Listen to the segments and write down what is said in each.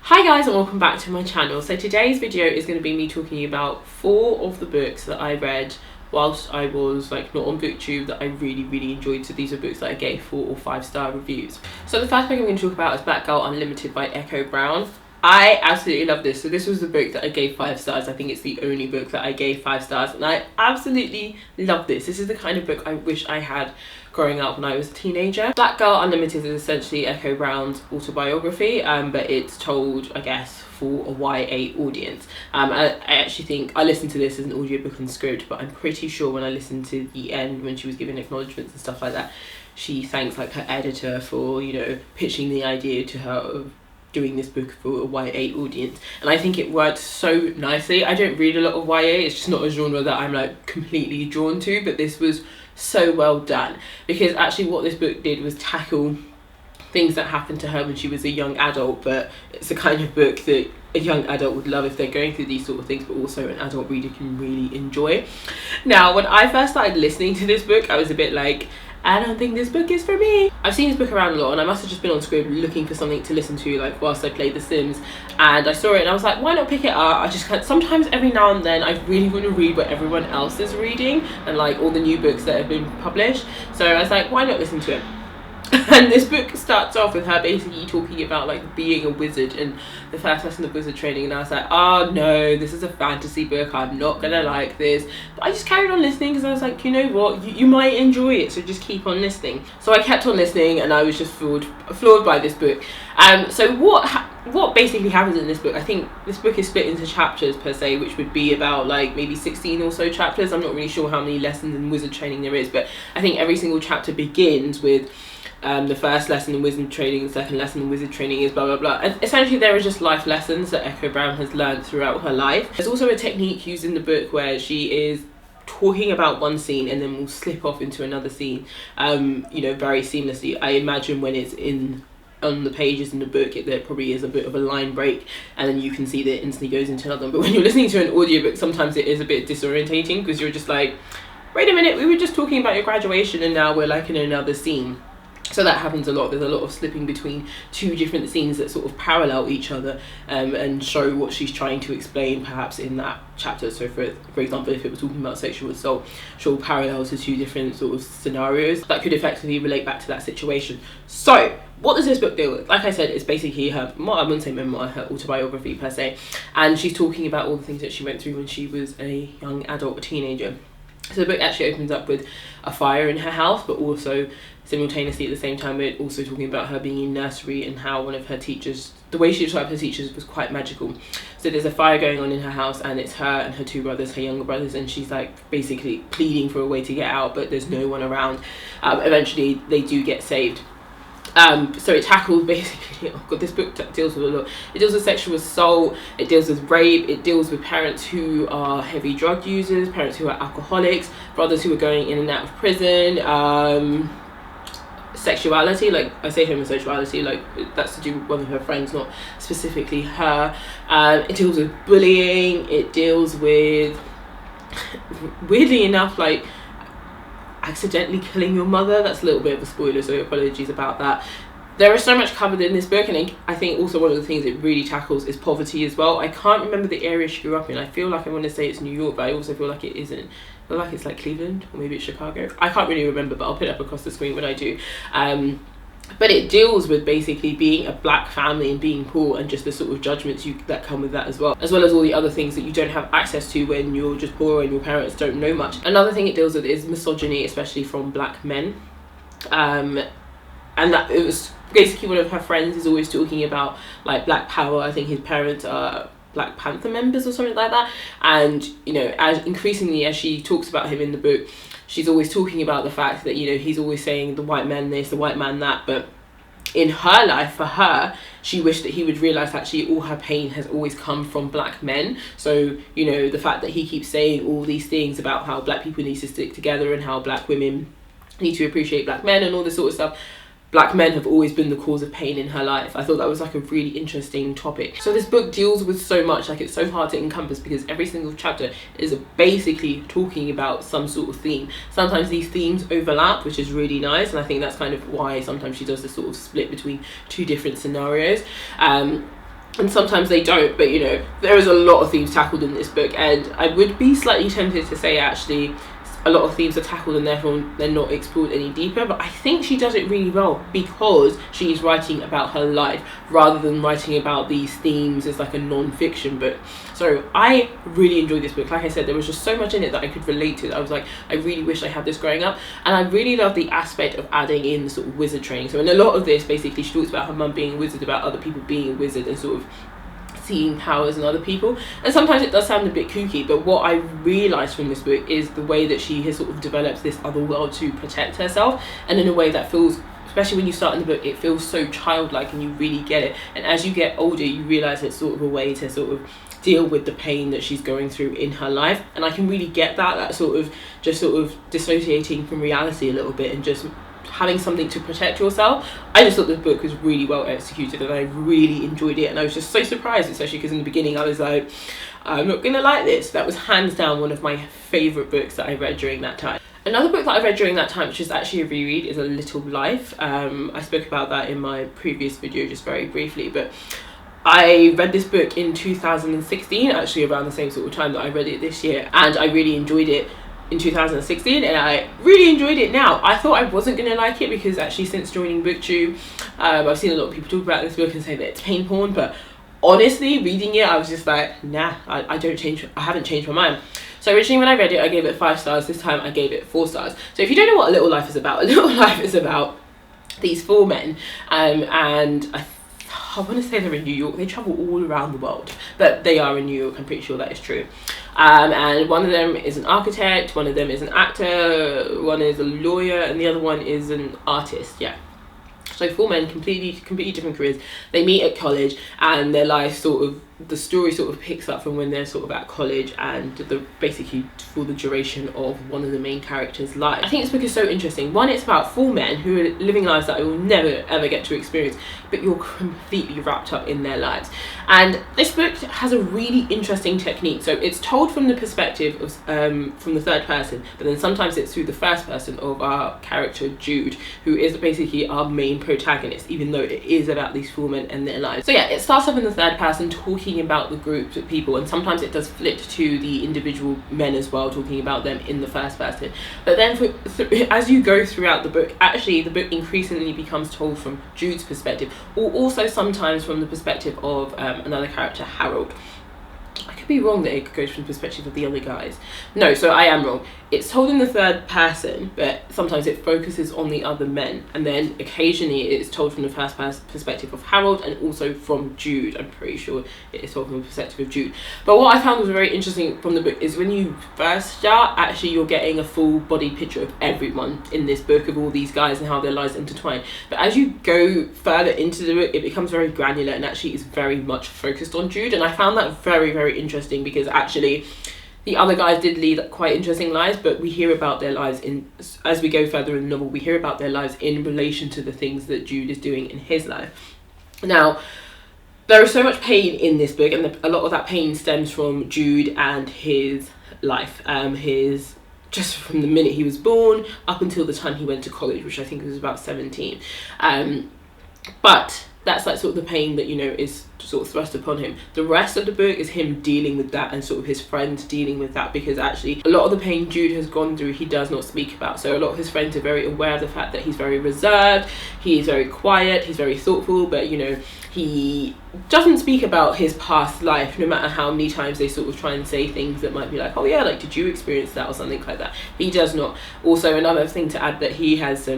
Hi guys, and welcome back to my channel. So today's video is going to be me talking about 4 of the books that I read whilst I was not on Booktube that I really enjoyed. So these are books that I gave 4 or 5-star reviews. So the first book I'm going to talk about is Black Girl Unlimited by Echo Brown. I absolutely love this. So this was the book that I gave 5 stars. I think it's the only book that I gave 5 stars, and I absolutely love this. This is the kind of book I wish I had growing up when I was a teenager. Black Girl Unlimited is essentially Echo Brown's autobiography, but it's told, I guess, for a YA audience. I actually think I listened to this as an audiobook and script, but I'm pretty sure when I listened to the end, when she was giving acknowledgements and stuff like that, she thanks her editor for, pitching the idea to her of doing this book for a YA audience, and I think it worked so nicely. I don't read a lot of YA, it's just not a genre that I'm completely drawn to, but this was so well done, because actually what this book did was tackle things that happened to her when she was a young adult, but it's the kind of book that a young adult would love if they're going through these sort of things, but also an adult reader can really enjoy. Now, when I first started listening to this book, I was a bit I don't think this book is for me. I've seen this book around a lot, and I must have just been on Scribd looking for something to listen to whilst I played The Sims, and I saw it and I was like, why not pick it up? I just sometimes every now and then I really want to read what everyone else is reading and all the new books that have been published, so I was like, why not listen to it? And this book starts off with her basically talking about being a wizard and the first lesson of wizard training, and I was like, oh no, this is a fantasy book, I'm not gonna like this. But I just carried on listening because I was like, you know what, you might enjoy it, so just keep on listening. So I kept on listening and I was just floored by this book. So what basically happens in this book, I think this book is split into chapters per se, which would be about maybe 16 or so chapters. I'm not really sure how many lessons in wizard training there is, but I think every single chapter begins with the first lesson in wizard training, the second lesson in wizard training is blah blah blah, and essentially there are just life lessons that Echo Brown has learned throughout her life. There's also a technique used in the book where she is talking about one scene and then will slip off into another scene, very seamlessly. I imagine when it's on the pages in the book, there probably is a bit of a line break, and then you can see that it instantly goes into another one. But when you're listening to an audiobook, sometimes it is a bit disorientating because you're just like, wait a minute, we were just talking about your graduation and now we're in another scene. So that happens a lot. There's a lot of slipping between 2 different scenes that sort of parallel each other, and show what she's trying to explain perhaps in that chapter. So for example, if it was talking about sexual assault, she'll parallel to 2 different sort of scenarios that could effectively relate back to that situation. So what does this book deal with? Like I said, it's basically her, I wouldn't say memoir, her autobiography per se, and she's talking about all the things that she went through when she was a young adult, a teenager. So the book actually opens up with a fire in her house, but also simultaneously at the same time we're also talking about her being in nursery and how one of her teachers, the way she described her teachers was quite magical. So there's a fire going on in her house, and it's her and her 2 brothers, her younger brothers, and she's basically pleading for a way to get out, but there's no one around. Eventually they do get saved. So it tackles basically, oh god, this book deals with a lot. It deals with sexual assault, it deals with rape, it deals with parents who are heavy drug users, parents who are alcoholics, brothers who are going in and out of prison, sexuality, I say homosexuality, that's to do with one of her friends, not specifically her. It deals with bullying, it deals with, weirdly enough, accidentally killing your mother. That's a little bit of a spoiler, so apologies about that. There is so much covered in this book, and I think also one of the things it really tackles is poverty as well. I can't remember the area she grew up in. I feel like I want to say it's New York, but I also feel like it isn't. I feel like it's Cleveland, or maybe it's Chicago. I can't really remember, but I'll put it up across the screen when I do. But it deals with basically being a black family and being poor, and just the sort of judgments that come with that as well as all the other things that you don't have access to when you're just poor and your parents don't know much. Another thing it deals with is misogyny, especially from black men, and that it was basically one of her friends is always talking about black power. I think his parents are Black Panther members or something like that, and as increasingly as she talks about him in the book, she's always talking about the fact that he's always saying the white man this, the white man that, but in her life, for her, she wished that he would realise actually all her pain has always come from black men. So the fact that he keeps saying all these things about how black people need to stick together and how black women need to appreciate black men and all this sort of stuff, black men have always been the cause of pain in her life. I thought that was a really interesting topic. So this book deals with so much, it's so hard to encompass because every single chapter is basically talking about some sort of theme. Sometimes these themes overlap, which is really nice, and I think that's kind of why sometimes she does this sort of split between 2 different scenarios. and sometimes they don't, but you know, there is a lot of themes tackled in this book, and I would be slightly tempted to say actually a lot of themes are tackled and therefore they're not explored any deeper, but I think she does it really well because she's writing about her life rather than writing about these themes as like a non-fiction book. So I really enjoyed this book. Like I said, there was just so much in it that I could relate to. I was like, I really wish I had this growing up. And I really love the aspect of adding in sort of wizard training. So in a lot of this, basically she talks about her mum being a wizard, about other people being a wizard, and sort of seeing powers in other people. And sometimes it does sound a bit kooky, but what I realised from this book is the way that she has sort of developed this other world to protect herself, and in a way that feels, especially when you start in the book, it feels so childlike and you really get it. And as you get older, you realise it's sort of a way to sort of deal with the pain that she's going through in her life. And I can really get that sort of just sort of dissociating from reality a little bit and just having something to protect yourself. I just thought the book was really well executed and I really enjoyed it, and I was just so surprised, especially because in the beginning I was like, I'm not gonna like this. That was hands down one of my favourite books that I read during that time. Another book that I read during that time, which is actually a reread, is A Little Life. I spoke about that in my previous video just very briefly, but I read this book in 2016, actually around the same sort of time that I read it this year, and I really enjoyed it in 2016, and I really enjoyed it now. I thought I wasn't going to like it because actually since joining Booktube, I've seen a lot of people talk about this book and say that it's pain porn, but honestly, reading it, I was just like, nah, I haven't changed my mind. So originally when I read it, I gave it 5 stars. This time I gave it 4 stars. So if you don't know what A Little Life is about, A Little Life is about these 4 men, and I want to say they're in New York. They travel all around the world, but they are in New York. I'm pretty sure that is true. And one of them is an architect, one of them is an actor, one is a lawyer, and the other one is an artist. Yeah. So 4 men, completely different careers. They meet at college, and their life the story sort of picks up from when they're sort of at college, and basically for the duration of one of the main characters' life. I think this book is so interesting. One, it's about 4 men who are living lives that I will never ever get to experience, but you're completely wrapped up in their lives. And this book has a really interesting technique. So it's told from the perspective of from the third person, but then sometimes it's through the first person of our character Jude, who is basically our main protagonist, even though it is about these 4 men and their lives. So yeah, it starts off in the third person talking about the groups of people, and sometimes it does flip to the individual men as well, talking about them in the first person. But then as you go throughout the book, actually the book increasingly becomes told from Jude's perspective, or also sometimes from the perspective of another character, Harold. I could be wrong that it goes from the perspective of the other guys. No, so I am wrong. It's told in the third person, but sometimes it focuses on the other men, and then occasionally it's told from the first person perspective of Harold, and also from Jude. I'm pretty sure it is told from the perspective of Jude. But what I found was very interesting from the book is when you first start, actually you're getting a full body picture of everyone in this book, of all these guys and how their lives intertwine. But as you go further into the book, it becomes very granular and actually is very much focused on Jude, and I found that very, very interesting, because actually the other guys did lead quite interesting lives, but we hear about their lives as we go further in the novel, we hear about their lives in relation to the things that Jude is doing in his life. Now, there is so much pain in this book, and a lot of that pain stems from Jude and his life, just from the minute he was born up until the time he went to college, which I think was about 17. But that's like sort of the pain that, you know, is sort of thrust upon him. The rest of the book is him dealing with that, and sort of his friends dealing with that, because actually a lot of the pain Jude has gone through he does not speak about. So a lot of his friends are very aware of the fact that he's very reserved, he's very quiet, he's very thoughtful, but you know, he doesn't speak about his past life, no matter how many times they sort of try and say things that might be like, oh yeah, like did you experience that or something like that. He does not. Also, another thing to add, that he has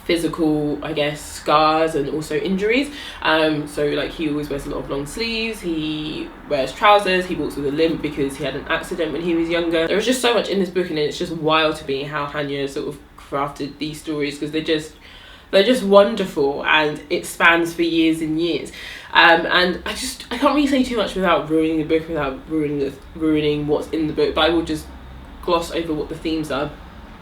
physical, I guess, scars and also injuries. So like he always wears a lot of long sleeves, he wears trousers, he walks with a limp because he had an accident when he was younger. There was just so much in this book, and it's just wild to me how Hanya sort of crafted these stories, because they're just wonderful, and it spans for years and years. And I can't really say too much without ruining the book, without ruining what's in the book, but I will just gloss over what the themes are.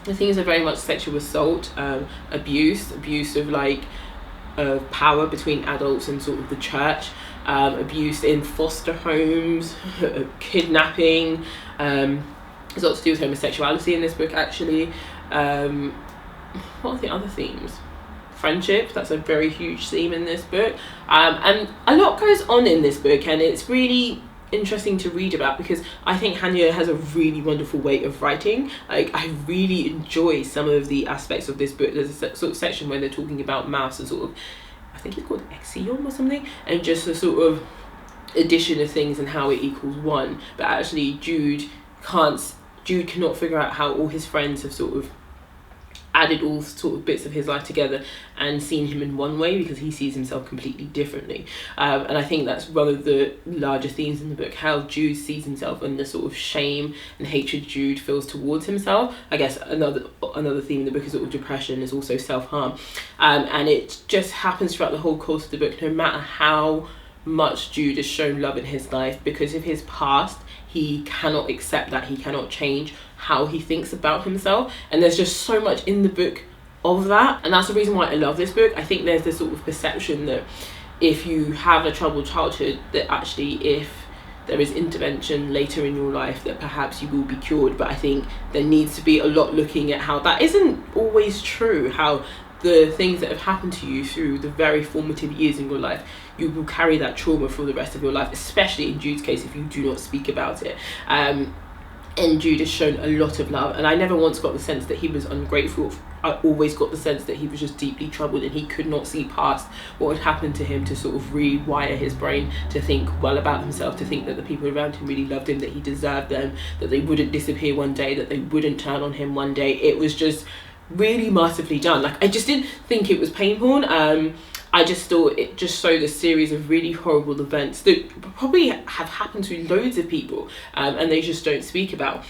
The themes are very much sexual assault, abuse of like power between adults and sort of the church, abuse in foster homes, kidnapping. There's lots to do with homosexuality in this book actually. What are the other themes? friendship. That's a very huge theme in this book, and a lot goes on in this book, and it's really interesting to read about because I think Hanya has a really wonderful way of writing. Like, I really enjoy some of the aspects of this book. There's a sort of section where they're talking about mouse and sort of, I think it's called Exion or something, and just the sort of addition of things and how it equals one. But actually Jude cannot figure out how all his friends have sort of added all sort of bits of his life together and seen him in one way, because he sees himself completely differently. And I think that's one of the larger themes in the book, how Jude sees himself and the sort of shame and hatred Jude feels towards himself. I guess another theme in the book is sort of depression, is also self-harm. And it just happens throughout the whole course of the book, no matter how much Jude has shown love in his life, because of his past, he cannot accept that, he cannot change how he thinks about himself. And there's just so much in the book of that, and that's the reason why I love this book. I think there's this sort of perception that if you have a troubled childhood, that actually if there is intervention later in your life that perhaps you will be cured. But I think there needs to be a lot looking at how that isn't always true, how the things that have happened to you through the very formative years in your life, you will carry that trauma for the rest of your life, especially in Jude's case if you do not speak about it. And Jude has shown a lot of love, and I never once got the sense that he was ungrateful. I always got the sense that he was just deeply troubled, and he could not see past what had happened to him to sort of rewire his brain to think well about himself, to think that the people around him really loved him, that he deserved them, that they wouldn't disappear one day, that they wouldn't turn on him one day. It was just really masterfully done. Like, I just didn't think it was pain porn. I just thought it just showed a series of really horrible events that probably have happened to loads of people, and they just don't speak about.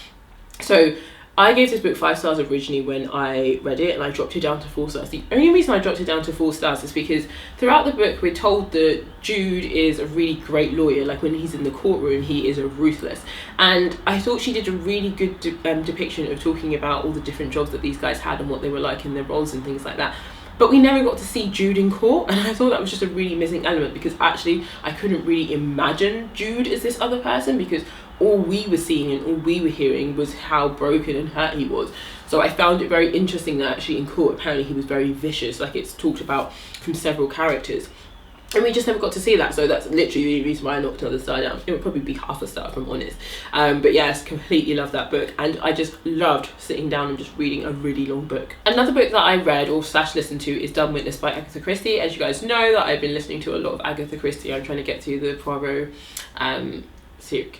So I gave this book 5 stars originally when I read it, and I dropped it down to 4 stars. The only reason I dropped it down to 4 stars is because throughout the book we're told that Jude is a really great lawyer. Like, when he's in the courtroom, he is a ruthless. And I thought she did a really good depiction of talking about all the different jobs that these guys had and what they were like in their roles and things like that. But we never got to see Jude in court, and I thought that was just a really missing element, because actually I couldn't really imagine Jude as this other person, because all we were seeing and all we were hearing was how broken and hurt he was. So I found it very interesting that actually in court apparently he was very vicious, like it's talked about from several characters. And we just never got to see that, so that's literally the reason why I knocked another star down. It would probably be half a star if I'm honest. But yes, completely loved that book, and I just loved sitting down and just reading a really long book. Another book that I read or / listened to is Dumb Witness by Agatha Christie. As you guys know, that I've been listening to a lot of Agatha Christie. I'm trying to get to the Poirot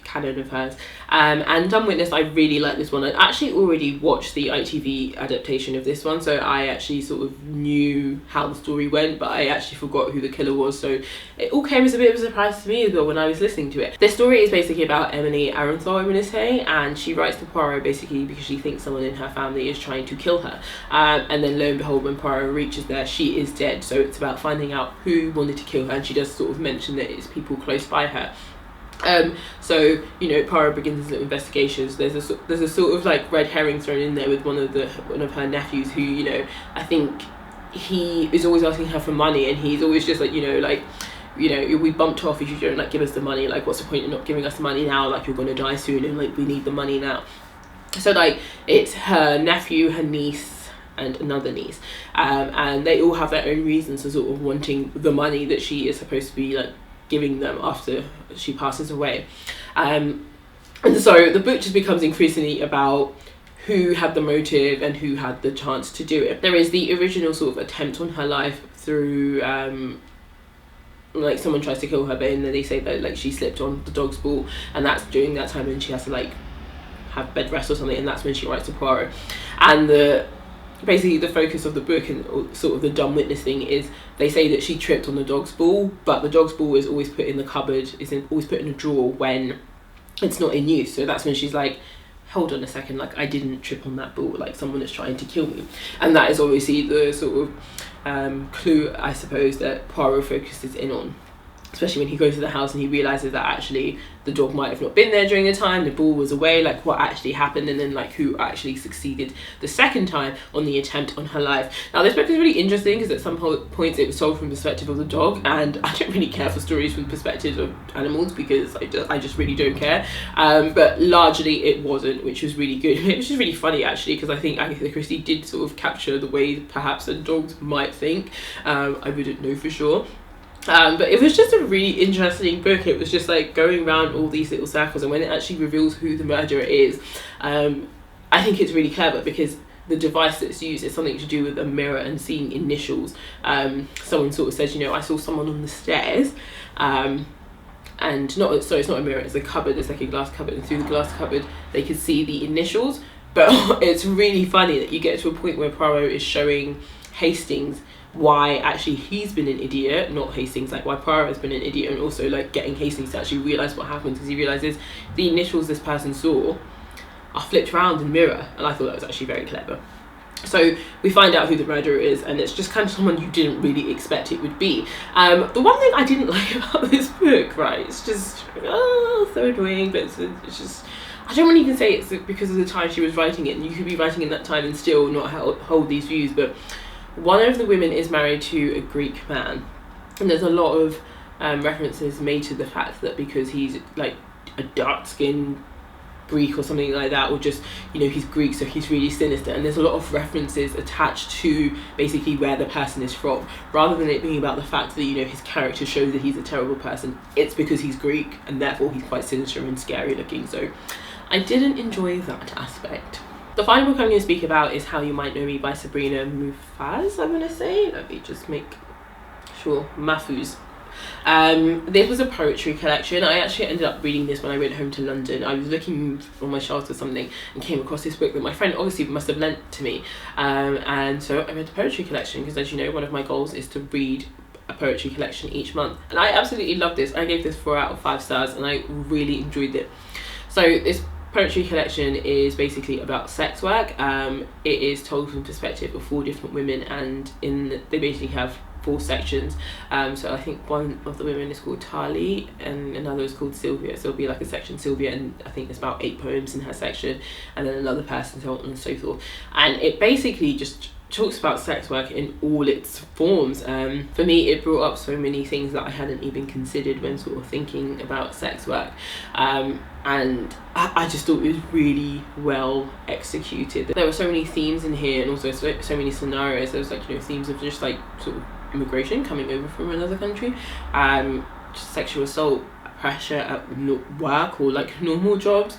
canon of hers, and Dumb Witness, I really like this one. I actually already watched the ITV adaptation of this one, so I actually sort of knew how the story went, but I actually forgot who the killer was, so it all came as a bit of a surprise to me as well when I was listening to it. The story is basically about Emily Arenthal, I'm going to say, and she writes to Poirot basically because she thinks someone in her family is trying to kill her, and then lo and behold, when Poirot reaches there, she is dead. So it's about finding out who wanted to kill her, and she does sort of mention that it's people close by her. So, you know, Poirot begins his little investigations. There's a sort of like red herring thrown in there with one of her nephews, who, you know, I think he is always asking her for money, and he's always just like, you know, we bumped off if you don't like give us the money. Like, what's the point in not giving us the money now? Like, you're gonna die soon, and like we need the money now. So like it's her nephew, her niece, and another niece, and they all have their own reasons for sort of wanting the money that she is supposed to be like giving them after she passes away. And so the book just becomes increasingly about who had the motive and who had the chance to do it. There is the original sort of attempt on her life through like someone tries to kill her, but then they say that like she slipped on the dog's ball, and that's during that time when she has to like have bed rest or something, and that's when she writes to Poirot. And basically the focus of the book and sort of the dumb witness thing is they say that she tripped on the dog's ball, but the dog's ball is always put in the cupboard, always put in a drawer when it's not in use. So that's when she's like, hold on a second, like I didn't trip on that ball, like someone is trying to kill me. And that is obviously the sort of clue, I suppose, that Poirot focuses in on. especially when he goes to the house and he realizes that actually the dog might have not been there during the time, the ball was away, like what actually happened, and then like who actually succeeded the second time on the attempt on her life. Now this book is really interesting because at some points it was told from the perspective of the dog, and I don't really care for stories from the perspectives of animals because I just really don't care, but largely it wasn't, which was really good. It was just really funny actually, because I think Agatha Christie did sort of capture the way perhaps that dogs might think. I wouldn't know for sure. But it was just a really interesting book. It was just like going around all these little circles, and when it actually reveals who the murderer is, I think it's really clever because the device that's used is something to do with a mirror and seeing initials. Someone sort of said, you know, I saw someone on the stairs, and it's not a mirror, it's a cupboard, it's like a glass cupboard, and through the glass cupboard they could see the initials. But it's really funny that you get to a point where Poirot is showing Hastings why actually he's been an idiot, not Hastings, like why Poirot has been an idiot, and also like getting Hastings to actually realise what happened, because he realises the initials this person saw are flipped around in mirror, and I thought that was actually very clever. So we find out who the murderer is, and it's just kind of someone you didn't really expect it would be. The one thing I didn't like about this book, right, it's just so annoying, but it's just, I don't want to even say it's because of the time she was writing it, and you could be writing in that time and still not hold these views, but one of the women is married to a Greek man, and there's a lot of references made to the fact that because he's like a dark-skinned Greek or something like that, or just, you know, he's Greek so he's really sinister, and there's a lot of references attached to basically where the person is from, rather than it being about the fact that, you know, his character shows that he's a terrible person. It's because he's Greek and therefore he's quite sinister and scary looking, so I didn't enjoy that aspect. The final book I'm going to speak about is How You Might Know Me by Sabrina Mahfouz, I'm going to say. Let me just make sure. Mahfouz. This was a poetry collection. I actually ended up reading this when I went home to London. I was looking on my shelves or something and came across this book that my friend obviously must have lent to me. And so I read the poetry collection because, as you know, one of my goals is to read a poetry collection each month. And I absolutely loved this. I gave this 4 out of 5 stars and I really enjoyed it. So this poetry collection is basically about sex work. It is told from the perspective of 4 different women, and they basically have 4 sections. So I think one of the women is called Tali and another is called Sylvia. So it'll be like a section Sylvia, and I think there's about 8 poems in her section, and then another person, so on and so forth. And it basically just talks about sex work in all its forms. For me, it brought up so many things that I hadn't even considered when sort of thinking about sex work, and I just thought it was really well executed. There were so many themes in here, and also so many scenarios. There was like, you know, themes of just like sort of immigration, coming over from another country, just sexual assault, pressure at work or like normal jobs.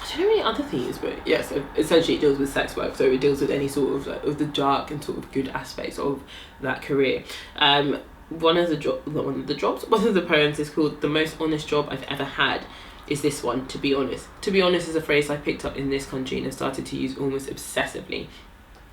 I don't know any other things, but yeah, so essentially it deals with sex work, so it deals with any sort of like, of the dark and sort of good aspects of that career. One of the poems is called "The Most Honest Job I've Ever Had" is this one, to be honest. To be honest is a phrase I picked up in this country and have started to use almost obsessively.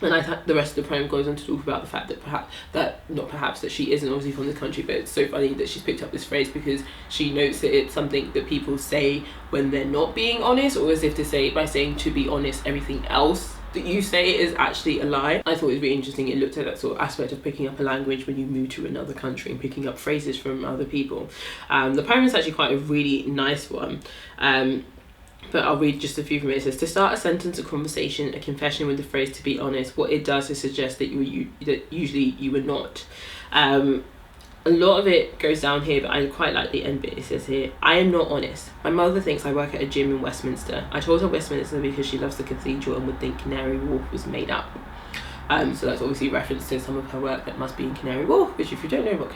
And I thought the rest of the poem goes on to talk about the fact that she isn't obviously from this country, but it's so funny that she's picked up this phrase because she notes that it's something that people say when they're not being honest, or as if to say, by saying to be honest, everything else that you say is actually a lie. I thought it was really interesting. It looked at that sort of aspect of picking up a language when you move to another country and picking up phrases from other people. The poem is actually quite a really nice one. But I'll read just a few from it. It says, to start a sentence, a conversation, a confession with the phrase "to be honest," what it does is suggest that that usually you were not. A lot of it goes down here, but I quite like the end bit. It says here, I am not honest. My mother thinks I work at a gym in Westminster. I told her Westminster because she loves the cathedral and would think Canary Wharf was made up. So that's obviously reference to some of her work that must be in Canary Wharf, which if you don't know what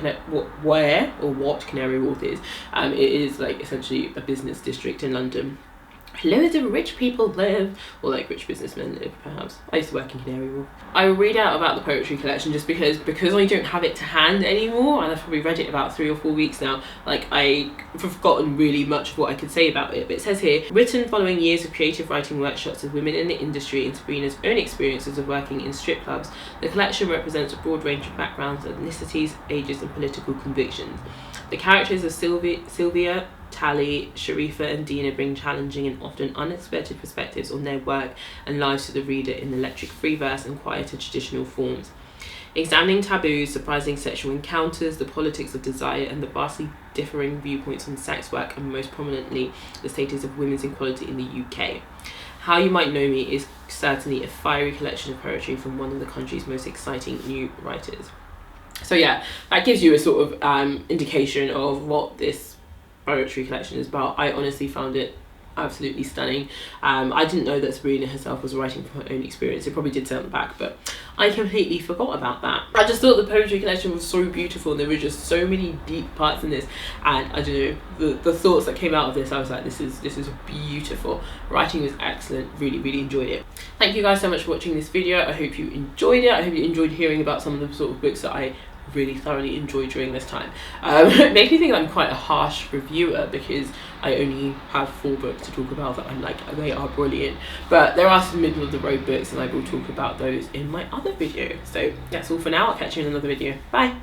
Canary Wharf is, it is like essentially a business district in London. Loads of rich people live, or like rich businessmen live, perhaps. I used to work in Canary Wharf. I will read out about the poetry collection just because I don't have it to hand anymore, and I've probably read it about 3 or 4 weeks now. Like, I've forgotten really much of what I could say about it. But it says here, written following years of creative writing workshops with women in the industry and Sabrina's own experiences of working in strip clubs, the collection represents a broad range of backgrounds, ethnicities, ages and political convictions. The characters of Sylvia, Tali, Sharifa and Dina bring challenging and often unexpected perspectives on their work and lives to the reader in electric free verse and quieter traditional forms. examining taboos, surprising sexual encounters, the politics of desire, and the vastly differing viewpoints on sex work, and most prominently, the status of women's equality in the UK. How You Might Know Me is certainly a fiery collection of poetry from one of the country's most exciting new writers. So yeah, that gives you a sort of indication of what this poetry collection is about. I honestly found it absolutely stunning. I didn't know that Sabrina herself was writing from her own experience. It probably did say on the back, but I completely forgot about that. I just thought the poetry collection was so beautiful, and there were just so many deep parts in this, and I don't know, the thoughts that came out of this, I was like, this is beautiful. Writing was excellent. Really enjoyed it. Thank you guys so much for watching this video. I hope you enjoyed it. I hope you enjoyed hearing about some of the sort of books that I really thoroughly enjoyed during this time. It makes me think I'm quite a harsh reviewer because I only have 4 books to talk about that I'm like, they are brilliant, but there are some middle of the road books, and I will talk about those in my other video. So that's all for now. I'll catch you in another video. Bye.